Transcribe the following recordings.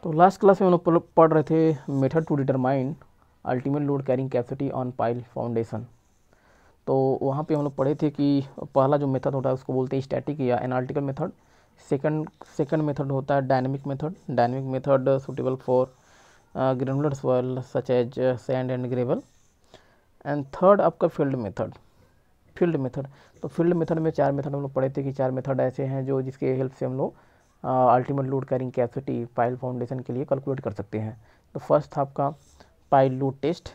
तो last class में हम लोग पढ़ रहे थे method to determine ultimate load carrying capacity on pile foundation. तो वहाँ पे हम लोग पढ़े थे कि पहला जो मेथड होता है उसको बोलते हैं स्टैटिक या एनालिटिकल मेथड। सेकंड मेथड होता है dynamic method suitable for granular soil such as sand and gravel. And third आपका फील्ड मेथड। तो फील्ड मेथड में 4 मेथड हम लोग पढ़े थे कि 4 मेथड ऐसे हैं जो जिसके हेल्प से हम लोग ultimate load carrying capacity pile foundation के लिए कैलकुलेट कर सकते हैं। तो फर्स्ट था आपका पाइल लोड टेस्ट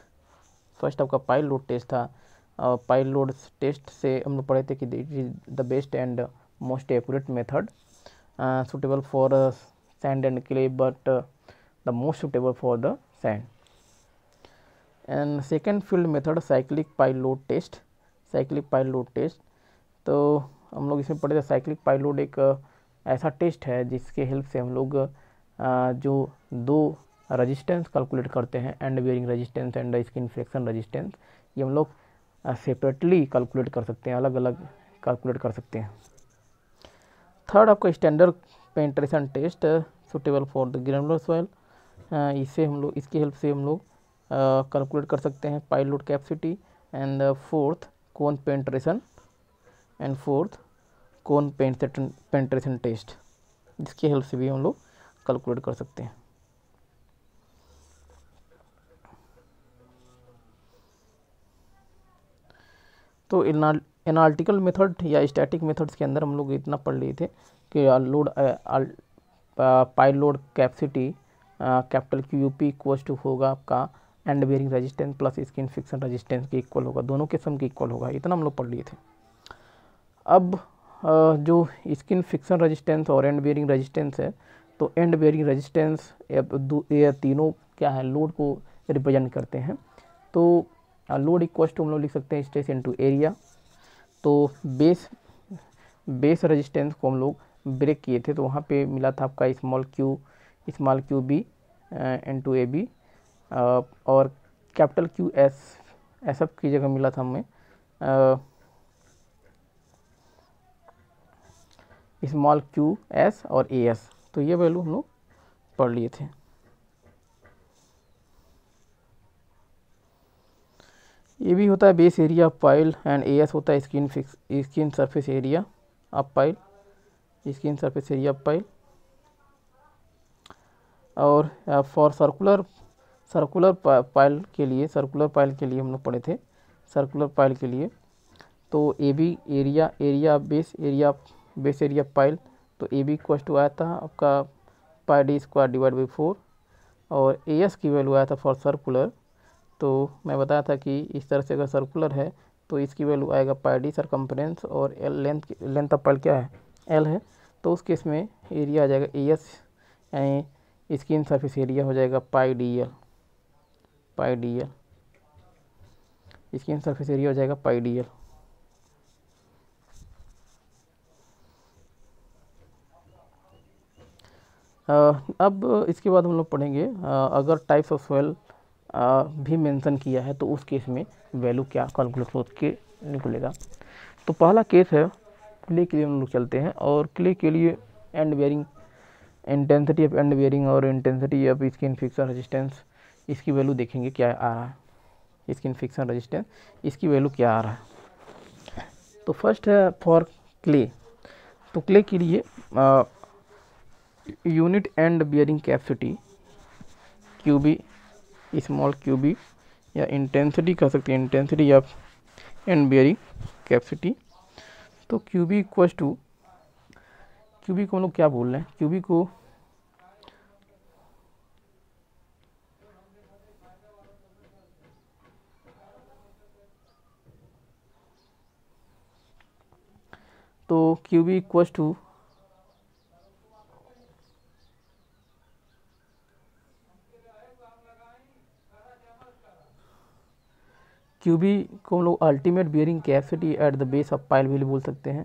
था। पाइल लोड टेस्ट से हम लोग पढ़े थे कि the best and most accurate method suitable for sand and clay but the most suitable for the sand. And second field method cyclic pile load test. तो हम लोग इसमें पढ़े थे साइक्लिक पाइल लोड एक ऐसा टेस्ट है जिसके हेल्प से हम लोग जो 2 रजिस्टेंस कैलकुलेट करते हैं, and bearing resistance and skin friction resistance, ये हम लोग सेपरेटली कैलकुलेट कर सकते हैं, अलग अलग कैलकुलेट कर सकते हैं। थर्ड आपका standard penetration test suitable for the granular soil. इसकी हेल्प से हम लोग कैलकुलेट कर सकते हैं pile load capacity. And fourth cone penetration test, जिसकी हेल्प से भी हम लोग कैलकुलेट कर सकते हैं। तो एनालिटिकल मेथड या स्टैटिक मेथड्स के अंदर हम लोग इतना पढ़ लिए थे कि pile load capacity capital QUP equal to होगा आपका end bearing resistance plus skin friction resistance के इक्वल होगा, दोनों के सम के इक्वल होगा। इतना हम लोग पढ़ लिए थे। अब जो स्किन फ्रिक्शन रेजिस्टेंस और एंड बेयरिंग रेजिस्टेंस है, तो एंड बेयरिंग रेजिस्टेंस ये तीनों क्या है, लोड को रिप्रेजेंट करते हैं। तो लोड इक्वल टू हम लोग लिख सकते हैं स्ट्रेस इनटू एरिया। तो बेस रेजिस्टेंस को हम लोग ब्रेक किए थे, तो वहाँ पे मिला था आपका small Q b into a B, और कैपिटल QS ऐसा की जगह मिला था हमें स्मॉल QS और AS। तो ये वैल्यू हम लोग पढ़ लिए थे। ये भी होता है base area of pile and AS होता है skin surface area of pile, और फॉर सर्कुलर पाइल के लिए हम लोग पढ़े थे सर्कुलर पाइल के लिए। तो AB area base area pile, तो AB इक्वल टू आया था आपका πd² डिवाइड बाई 4, और AS की वैल्यू आया था फॉर सर्कुलर। तो मैं बताया था कि इस तरह से अगर सर्कुलर है तो इसकी वैल्यू आएगा πd सरकम्फ्रेंस, और लेंथ ऑफ पाइल क्या है, L है। तो उस केस में एरिया आ जाएगा AS यानी स्किन सरफेस एरिया हो जाएगा πdl, स्किन सरफेस एरिया हो जाएगा πdl। अब इसके बाद हम लोग पढ़ेंगे अगर टाइप्स ऑफ सॉइल भी मेंशन किया है तो उस केस में वैल्यू क्या कैलकुलेट हो के निकलेगा। तो पहला केस है क्ले के लिए हम लोग चलते हैं, और क्ले के लिए end bearing intensity of end bearing और intensity of skin friction resistance, इसकी वैल्यू देखेंगे क्या आ रहा है। स्किन फ्रिक्शन रेजिस्टेंस इसकी वैल्यू क्या आ रहा है। तो फर्स्ट है फॉर क्ले। तो क्ले के लिए unit and bearing capacity QB small QB, या इंटेंसिटी कह सकते हैं, intensity of end bearing capacity. तो QB इक्वल टू, QB को हम लोग क्या बोल रहे हैं, QB को तो QB इक्वल टू QB को हम लोग ultimate bearing capacity at the base of pile भी बोल सकते हैं।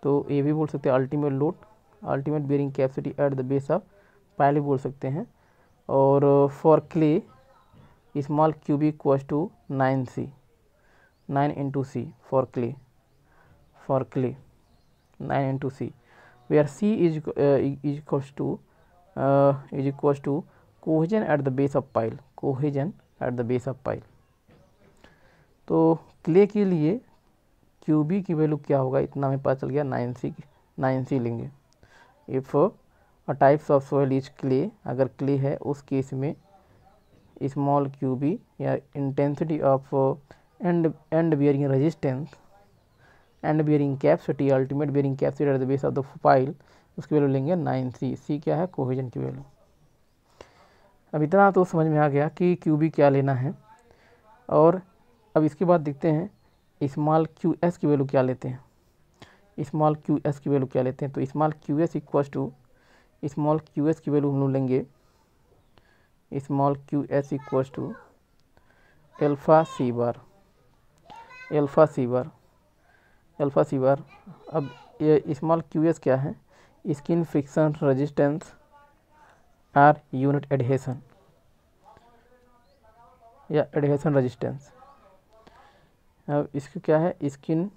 तो ये भी बोल सकते हैं ultimate bearing capacity at the base of pile भी बोल सकते हैं। और for clay small QB equal to 9 into c for clay 9 into c. where C is equals to cohesion at the base of pile, cohesion at the base of pile। तो clay के लिए QB की value क्या होगा, इतना हमें पता चल गया, 9C लेंगे। If a types of soil is clay, अगर क्ले है उस केस में स्मॉल QB या intensity of and bearing resistance, and bearing capacity, ultimate bearing capacity at the base of the pile, उसकी वैल्यू लेंगे 9C। सी क्या है, कोहेजन की वैल्यू। अब इतना तो समझ में आ गया कि QB क्या लेना है। और अब इसके बाद देखते हैं स्मॉल QS की वैल्यू क्या लेते हैं। स्मॉल QS की वैल्यू क्या लेते हैं, तो small QS equals to, small QS की वैल्यू हम लोग लेंगे, small QS equals to alpha C bar, alpha C bar, alpha C bar. अब ये स्मॉल QS क्या है, skin friction resistance are unit adhesion या एडहेशन रेजिस्टेंस। अब इसको क्या है, स्किन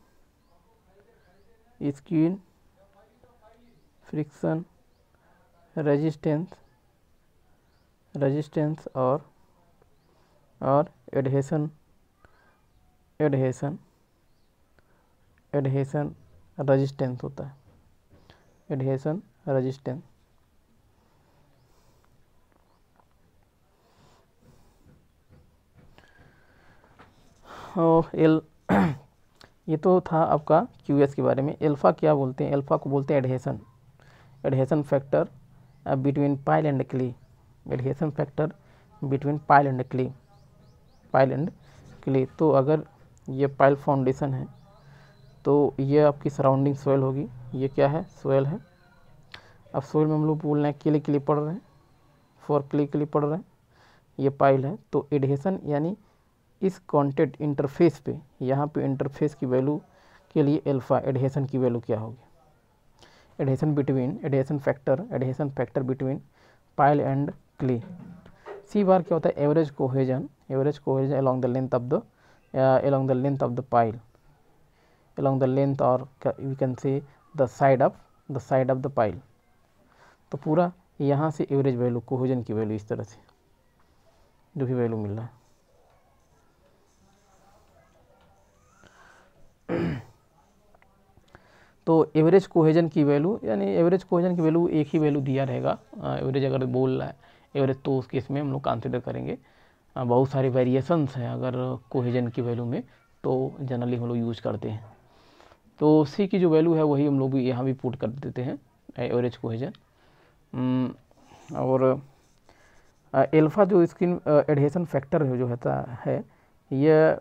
फ्रिक्शन रेजिस्टेंस और एडहेशन रेजिस्टेंस होता है, एडहेशन रेजिस्टेंस। ये तो था आपका QS के बारे में। अल्फ़ा क्या बोलते हैं, अल्फ़ा को बोलते हैं adhesion factor between pile and clay, adhesion factor between pile and clay. तो अगर ये पाइल फाउंडेशन है तो ये आपकी सराउंडिंग सोइल होगी, ये क्या है, सोइल है। अब सोइल में हम लोग बोल रहे हैं क्ले पढ़ रहे हैं, फॉर क्ले पढ़ रहे हैं, ये पाइल है। तो एडहेशन यानी इस कॉन्टेक्ट इंटरफेस पे, यहाँ पे इंटरफेस की वैल्यू के लिए अल्फ़ा एडहेशन की वैल्यू क्या होगी, adhesion factor between pile and clay. C bar क्या होता है, average cohesion along the length of the pile, along the length or we can say the side of the pile। तो पूरा यहाँ से एवरेज वैल्यू, कोहेजन की value, इस तरह से जो भी वैल्यू मिल रहा है। तो एवरेज कोहेजन की वैल्यू, यानी एवरेज कोहेजन की वैल्यू एक ही वैल्यू दिया रहेगा। एवरेज अगर बोल रहा है एवरेज, तो उस केस में हम लोग कंसिडर करेंगे। बहुत सारे वेरिएशंस हैं अगर कोहेजन की वैल्यू में, तो जनरली हम लोग यूज करते हैं। तो सी की जो वैल्यू है वही हम लोग भी यहाँ भी पुट कर देते हैं, एवरेज कोहेजन। और अल्फ़ा जो स्किन एडहेशन फैक्टर जो होता है, यह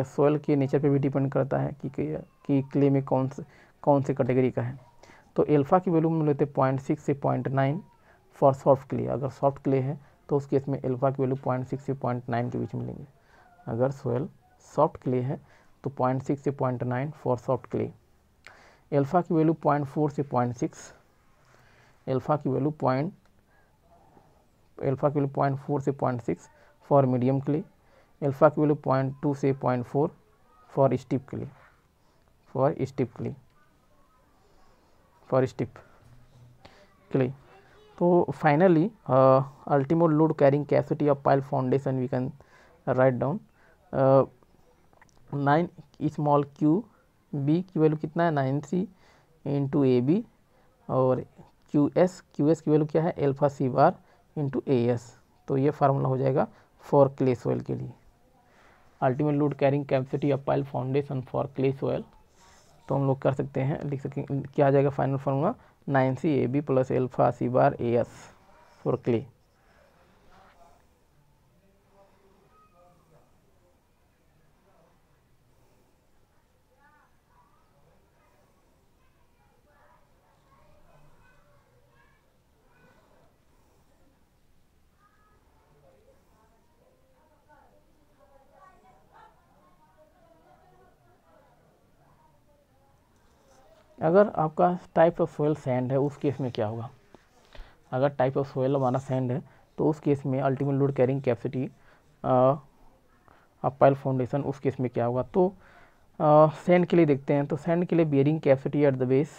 सोइल के नेचर पे भी डिपेंड करता है कि क्ले में कौन से कैटेगरी का है। तो अल्फ़ा की वैल्यू हम लेते हैं 0.6 से 0.9 फॉर सॉफ्ट क्ले। अगर सॉफ्ट क्ले है तो उस केस में अल्फ़ा की वैल्यू 0.6 से 0.9 के बीच में लेंगे। अगर सोइल सॉफ्ट क्ले है तो 0.6 से 0.9 फॉर सॉफ्ट क्ले। अल्फ़ा की वैल्यू 0.4 से 0.6, अल्फ़ा की वैल्यू 0.4 से 0.6 फॉर मीडियम क्ले। अल्फ़ा की वैल्यू 0.2 से 0.4 फॉर स्टिप क्ले। तो finally ultimate load carrying capacity of pile foundation we can write down 9 small QB की वैल्यू कितना है, 9C इंटू AB, और QS की वैल्यू क्या है, alpha C bar into AS। तो ये फार्मूला हो जाएगा फॉर क्ले सोइल के लिए, ultimate load carrying capacity of pile foundation for clay soil. तो हम लोग कर सकते हैं, लिख सकें क्या आ जाएगा final formula, 9C AB plus alpha C bar AS for clay. अगर आपका टाइप ऑफ सोइल सैंड है उस केस में क्या होगा, अगर टाइप ऑफ सोइल हमारा सैंड है तो उस केस में ultimate load carrying capacity of pile foundation, उस केस में क्या होगा। तो सैंड के लिए देखते हैं, तो सैंड के लिए bearing capacity at the base,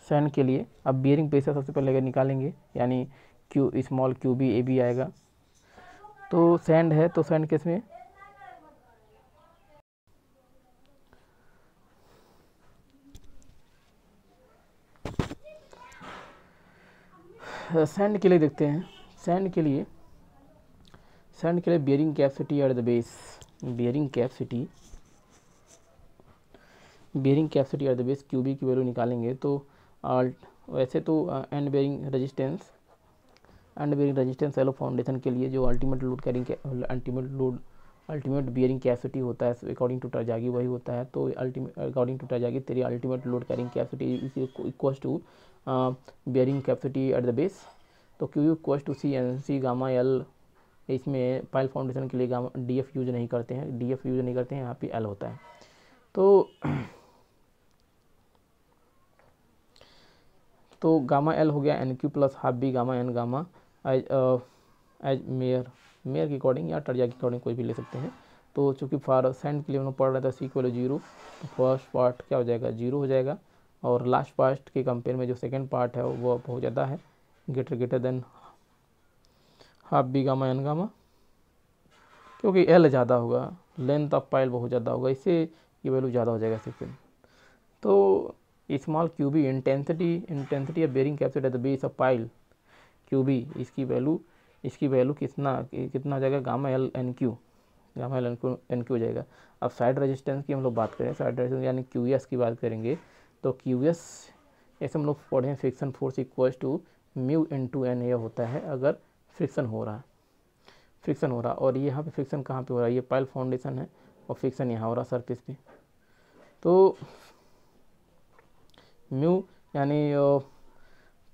sand के लिए अब बियरिंग प्रेशर सबसे पहले अगर निकालेंगे, यानी Q small Q B A B आएगा। तो सैंड है, तो सैंड केस में सैंड के लिए देखते हैं। सैंड के लिए bearing capacity at the base, bearing capacity at the base Q B की वैल्यू निकालेंगे तो वैसे तो end bearing resistance allow foundation के लिए जो ultimate load carrying ultimate bearing capacity होता है अकॉर्डिंग टू टरजागी वही होता है। तो according to Terzaghi theory ultimate load carrying capacity equal to bearing capacity at the base. तो Q equal to C N C gamma L. इसमें pile foundation के लिए गामा डीएफ यूज नहीं करते हैं, यहाँ पे एल होता है। तो गामा एल हो गया N Q plus half B gamma N gamma as Meyer के अकॉर्डिंग या टर्जा के अकॉर्डिंग कोई भी ले सकते हैं। तो चूंकि फॉर सैंड के लिए हम लोग पढ़ रहे थे सी इक्वल 0, तो फर्स्ट पार्ट क्या हो जाएगा 0 हो जाएगा, और लास्ट पार्ट के कंपेयर में जो सेकेंड पार्ट है वो बहुत ज़्यादा है, greater than half B gamma N gamma, क्योंकि एल ज़्यादा होगा, लेंथ ऑफ पाइल बहुत ज़्यादा होगा, इससे ये वैल्यू ज़्यादा हो जाएगा सेकेंड। तो small Q B intensity of bearing capacity at the base of pile Q B, इसकी वैल्यू कितना हो जाएगा गामा एल एन क्यू हो जाएगा। अब साइड रेजिस्टेंस की हम लोग बात करें, साइड रेजिस्टेंस यानी क्यू एस की बात करेंगे, तो क्यू एस ऐसे हम लोग पढ़े हैं friction force equal to mu into N A होता है अगर फ्रिक्शन हो रहा और यहाँ पे फ्रिक्शन कहाँ पे हो रहा है, ये पाइल फाउंडेशन है और फ्रिक्शन यहाँ हो रहा सरफेस पे। तो म्यू यानी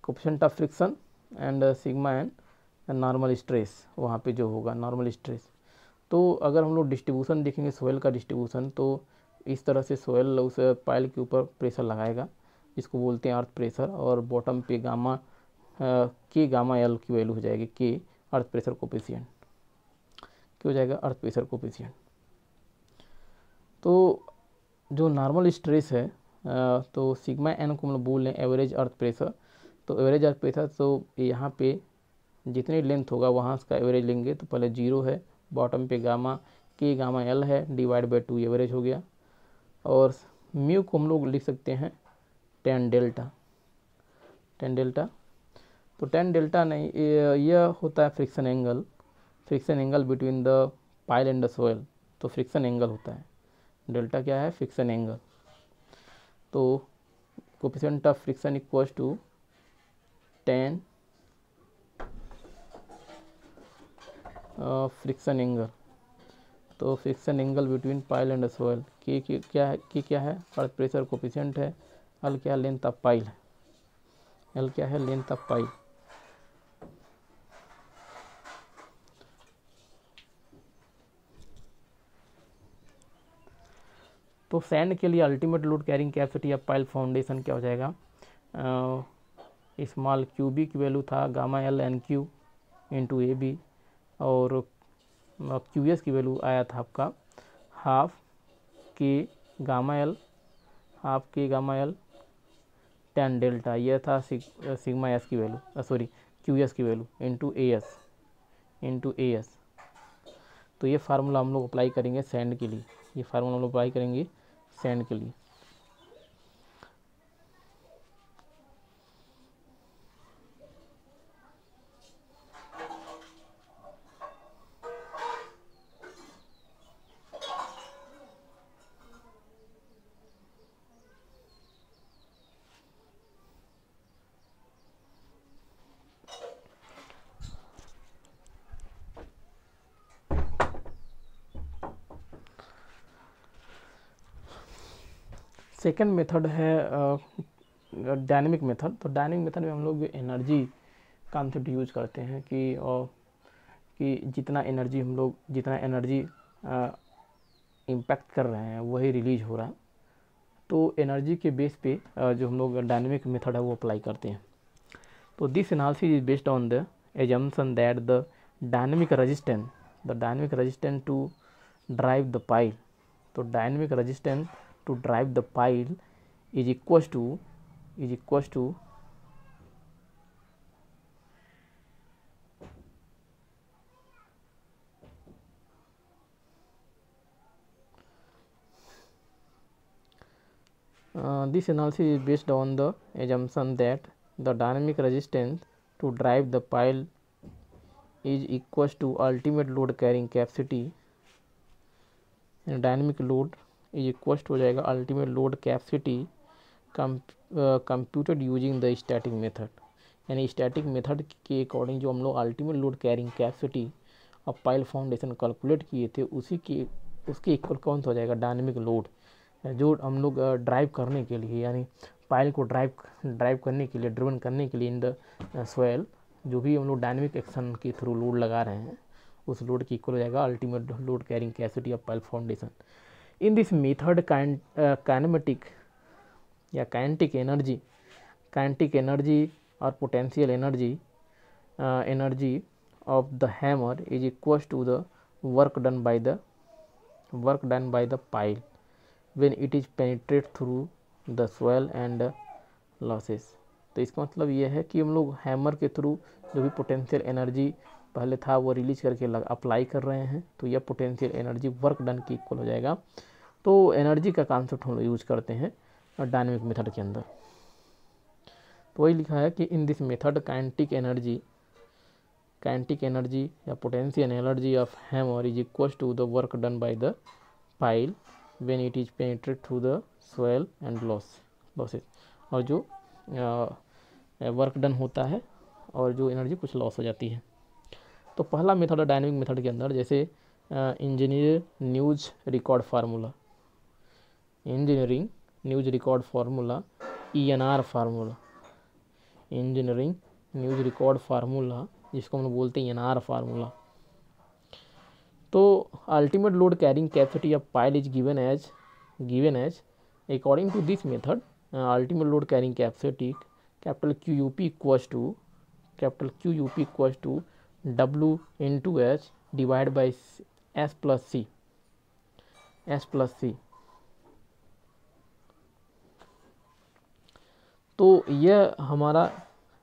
coefficient of friction and sigma N normal stress, वहाँ पे जो होगा नॉर्मल स्ट्रेस। तो अगर हम लोग डिस्ट्रीब्यूशन देखेंगे सोयल का डिस्ट्रीब्यूशन, तो इस तरह से सोयल उस पाइल के ऊपर प्रेशर लगाएगा जिसको बोलते हैं अर्थ प्रेशर, और बॉटम पे गामा एल की वैल्यू हो जाएगी के अर्थ प्रेशर कोफिशिएंट, क्या हो जाएगा अर्थ प्रेशर कोफिशिएंट। तो जो नॉर्मल स्ट्रेस है तो सिग्मा एन को हम लोग बोल रहे हैं एवरेज अर्थ प्रेशर। तो एवरेज अर्थ प्रेशर तो यहाँ पे जितनी लेंथ होगा वहाँ उसका एवरेज लेंगे, तो पहले 0 है, बॉटम पे गामा एल है डिवाइड बाई 2 एवरेज हो गया, और म्यू को हम लोग लिख सकते हैं टेन डेल्टा। तो टेन डेल्टा नहीं, यह होता है friction angle between the pile and the soil, तो फ्रिक्शन एंगल होता है, डेल्टा क्या है फ्रिक्शन एंगल। तो coefficient of friction equals to 10 friction angle, तो friction angle between pile and soil की क्या है अर्थ प्रेशर कोएफिशिएंट है, एल क्या है लेंथ ऑफ पाइल है, एल क्या है लेंथ ऑफ पाइल। तो सैंड के लिए ultimate load carrying capacity of pile foundation क्या हो जाएगा, स्मॉल क्यूबी की वैल्यू था gamma L N Q into A B, और क्यू एस की वैल्यू आया था आपका हाफ के गामा एल टेन डेल्टा, यह था सिग्मा एस की वैल्यू क्यू एस की वैल्यू इंटू ए एस। तो ये फार्मूला हम लोग अप्लाई करेंगे सैंड के लिए, सेकेंड मेथड है डायनेमिक मेथड। तो डायनेमिक मेथड में हम लोग एनर्जी कॉन्सेप्ट यूज करते हैं कि जितना एनर्जी इम्पैक्ट कर रहे हैं वही रिलीज हो रहा है। तो एनर्जी के बेस पे जो हम लोग डायनेमिक मेथड है वो अप्लाई करते हैं। तो this analysis is based on the assumption that the dynamic resistance to drive the pile, तो dynamic resistance to drive the pile is equals to is equal to this analysis is based on the assumption that the dynamic resistance to drive the pile is equal to ultimate load carrying capacity. Dynamic load is equal हो जाएगा ultimate load capacity computed using the static method, यानी static method के according जो हम लोग ultimate load carrying capacity और pile foundation calculate किए थे उसके इक्वल कौन सा हो जाएगा डायनेमिक लोड, जो हम लोग ड्राइव करने के लिए यानी पाइल को ड्राइव करने के लिए ड्रिवन करने के लिए इन द सोयल जो भी हम लोग डायनेमिक एक्शन के थ्रू लोड लगा रहे हैं उस लोड की इक्वल हो जाएगा ultimate load carrying capacity of pile foundation. In this method kinematic या काइनेटिक एनर्जी और potential energy of the hammer is equal to the work done by the pile when it is penetrate through the soil and losses. तो इसका मतलब ये है कि हम लोग हैमर के थ्रू जो भी पोटेंशियल एनर्जी पहले था वो रिलीज करके अप्लाई कर रहे हैं, तो यह पोटेंशियल एनर्जी वर्क डन की इक्वल हो जाएगा. तो एनर्जी का कॉन्सेप्ट हम लोग यूज करते हैं डायनेमिक मेथड के अंदर. तो वही लिखा है कि in this method kinetic energy या potential energy of hammer is equal to the work done by the pile when it is penetrate through the soil and losses, और जो वर्क डन होता है और जो एनर्जी कुछ लॉस हो जाती है. तो पहला मेथड है डायनेमिक मेथड के अंदर, जैसे engineering news record formula, ENR formula, engineering news record formula जिसको हम लोग बोलते हैं ENR फार्मूला. तो ultimate load carrying capacity of pile is given as according to this method ultimate load carrying capacity capital QUP equals to W into H divide by S plus C. तो यह हमारा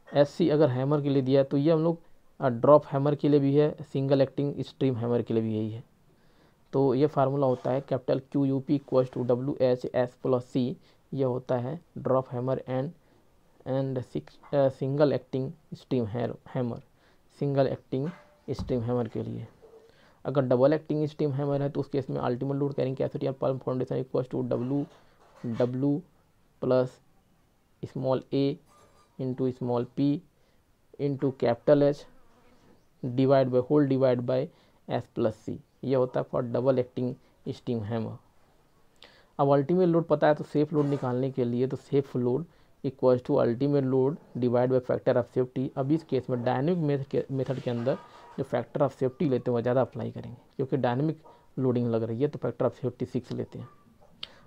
SC अगर hammer के लिए दिया है तो ये हम लोग ड्रॉप हैमर के लिए भी है, सिंगल एक्टिंग स्ट्रीम हैमर के लिए भी यही है. तो ये फार्मूला होता है capital QUP equals to WH S plus C. यह होता है drop hammer and single acting stream hammer के लिए. अगर डबल एक्टिंग स्ट्रीम हैमर है तो उस केस में ultimate load carrying capacity of pile foundation equals to W plus small a into small p into capital H divide by S plus C. यह होता है for double acting stream hammer. अब ultimate load पता है तो safe load निकालने के लिए तो safe load equals to ultimate load divide by factor of safety. अब इस केस में डायनेमिक मेथड के अंदर जो फैक्टर ऑफ सेफ्टी लेते हैं वो ज़्यादा अप्लाई करेंगे क्योंकि डायनेमिक लोडिंग लग रही है, तो फैक्टर ऑफ सेफ्टी 6 लेते हैं.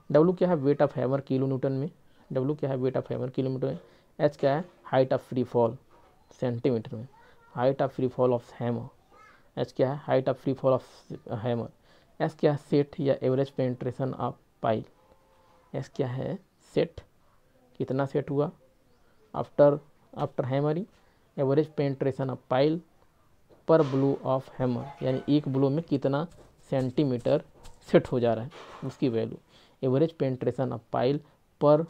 W क्या है weight of hammer kilo newton में, W क्या है weight of hammer kilo metre में. H क्या है height of free fall centimetre में, height of free fall of hammer. H क्या है height of free fall of hammer. S क्या है सेट या average penetration of pile. S क्या है सेट, कितना सेट हुआ after hammering. Average penetration of pile per blow of hammer, यानी एक ब्लो में कितना सेंटीमीटर सेट हो जा रहा है उसकी value. Average penetration of pile per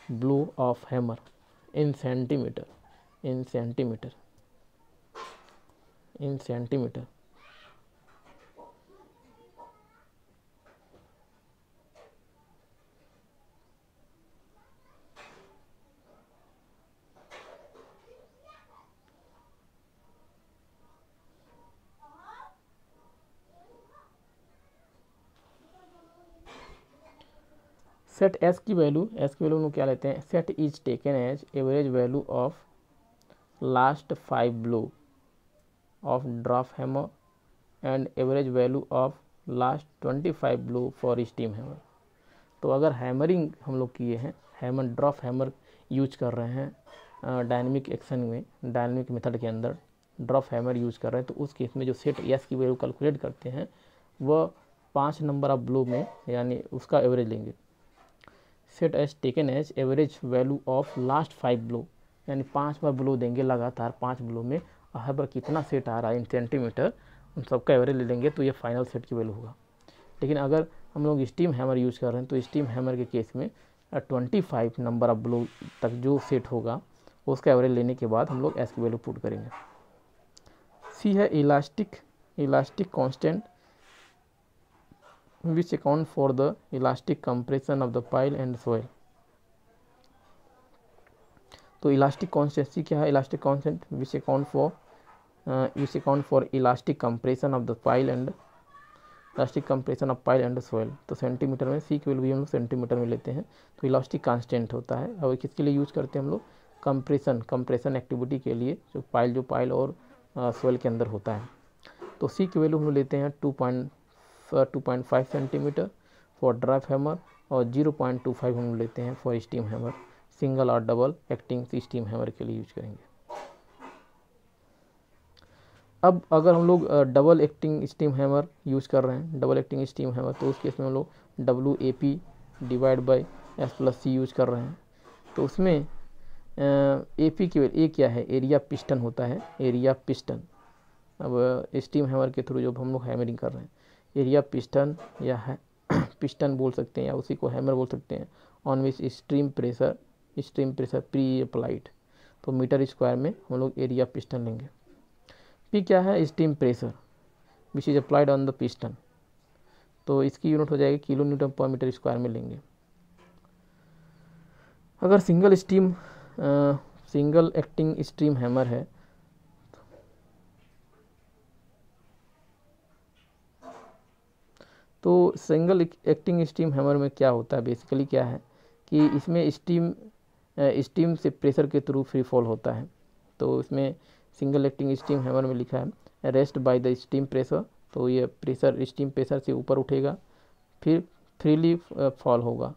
blow of hammer in centimetre. Set S की वैल्यू में क्या लेते हैं, set is taken as average value of last 5 blow of drop hammer and average value of last 25 blow for steam hammer. तो अगर hammering हम लोग किए हैं, ड्रॉप हैमर यूज कर रहे हैं डायनेमिक एक्शन में, डायनेमिक मेथड के अंदर ड्रॉप हैमर यूज कर रहे हैं, तो उस केस में जो सेट S की वैल्यू कैलकुलेट करते हैं वह 5 नंबर ऑफ ब्लो में यानी उसका एवरेज लेंगे. Set as taken as average value of last 5 blow, यानी 5 बार ब्लो देंगे लगातार, 5 ब्लो में हर बार कितना सेट आ रहा है इन सेंटीमीटर, उन सबका एवरेज ले लेंगे तो ये फाइनल सेट की वैल्यू होगा। लेकिन अगर हम लोग स्टीम हैमर यूज़ कर रहे हैं तो स्टीम हैमर के केस में 25 नंबर ऑफ ब्लो तक जो सेट होगा उसका एवरेज लेने के बाद हम लोग एस की वैल्यू पुट करेंगे। सी है elastic constant which account for the elastic compression of the pile and soil। तो इलास्टिक कॉन्स्टेंसी क्या है? Elastic constant which account for elastic compression of the pile and elastic compression of pile and soil. तो centimetre में सी की value भी हम लोग centimetre में लेते हैं। तो इलास्टिक कांस्टेंट होता है और किसके लिए यूज़ करते हैं हम लोग? कंप्रेशन एक्टिविटी के लिए, जो पाइल और सोइल के अंदर होता है। तो सी की वैल्यू हम लोग लेते हैं 2.5 सेंटीमीटर फॉर ड्राइव हैमर और 0.25 हम लेते हैं फॉर स्टीम हैमर। सिंगल और डबल एक्टिंग स्टीम हैमर के लिए यूज करेंगे। अब अगर हम लोग double acting steam hammer use कर रहे हैं, डबल एक्टिंग स्टीम हैमर, तो उस केस में हम लोग WAP divide by S+C use कर रहे हैं। तो उसमें AP की ए क्या है? एरिया पिस्टन होता है, एरिया पिस्टन। अब स्टीम हैमर के थ्रू जो हम लोग हैमरिंग कर रहे हैं, एरिया पिस्टन या है पिस्टन बोल सकते हैं या उसी को हैमर बोल सकते हैं, on which stream pressure pre applied. तो मीटर स्क्वायर में हम लोग एरिया पिस्टन लेंगे। पी क्या है? Steam pressure which is applied on the piston. तो इसकी यूनिट हो जाएगी किलो न्यूटन पर मीटर स्क्वायर में लेंगे। अगर सिंगल एक्टिंग स्टीम हैमर है तो सिंगल एक्टिंग स्टीम हैमर में क्या होता है? बेसिकली क्या है कि इसमें स्टीम से प्रेशर के थ्रू फ्री फॉल होता है। तो इसमें सिंगल एक्टिंग स्टीम हैमर में लिखा है rest by the steam pressure. तो ये प्रेशर स्टीम प्रेशर से ऊपर उठेगा फिर फ्रीली फॉल होगा।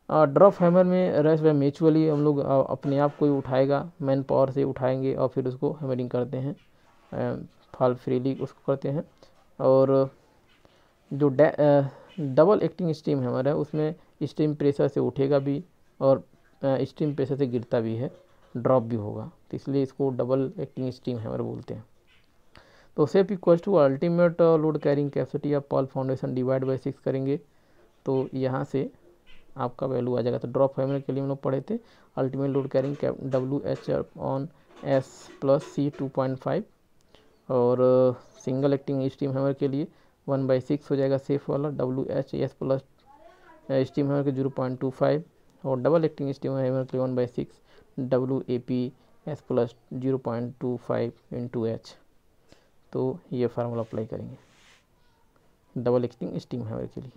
ड्रॉप हैमर में रेस्ट बाय म्यूचुअली, हम लोग अपने आप को ही उठाएगा, मैन पावर से उठाएंगे और फिर उसको हैमरिंग करते हैं, फॉल फ्रीली उसको करते हैं। और जो डबल एक्टिंग स्टीम हैमर है उसमें स्टीम प्रेशर से उठेगा भी और स्टीम प्रेशर से गिरता भी है, ड्रॉप भी होगा, तो इसलिए इसको डबल एक्टिंग स्टीम हैमर बोलते हैं। तो safe equal to ultimate load carrying capacity of pile foundation divide by 6 करेंगे तो यहाँ से आपका वैल्यू आ जाएगा। तो ड्रॉप हैमर के लिए हम लोग पढ़े थे अल्टीमेट लोड कैरिंग WH/S+C 2.5 और सिंगल एक्टिंग स्टीम हैमर के लिए 1/6 हो जाएगा सेफ वाला WHS प्लस स्टीम हैमर के 0.25 और डबल एक्टिंग स्टीम हैमर के लिए 1/6 WAP S+ 0.25 × H। तो ये फार्मूला अप्लाई करेंगे डबल एक्टिंग स्टीम हैमर के लिए।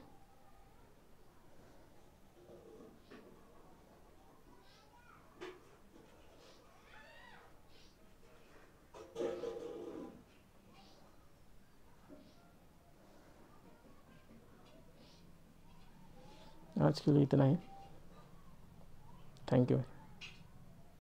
आज के लिए इतना ही। Thank you.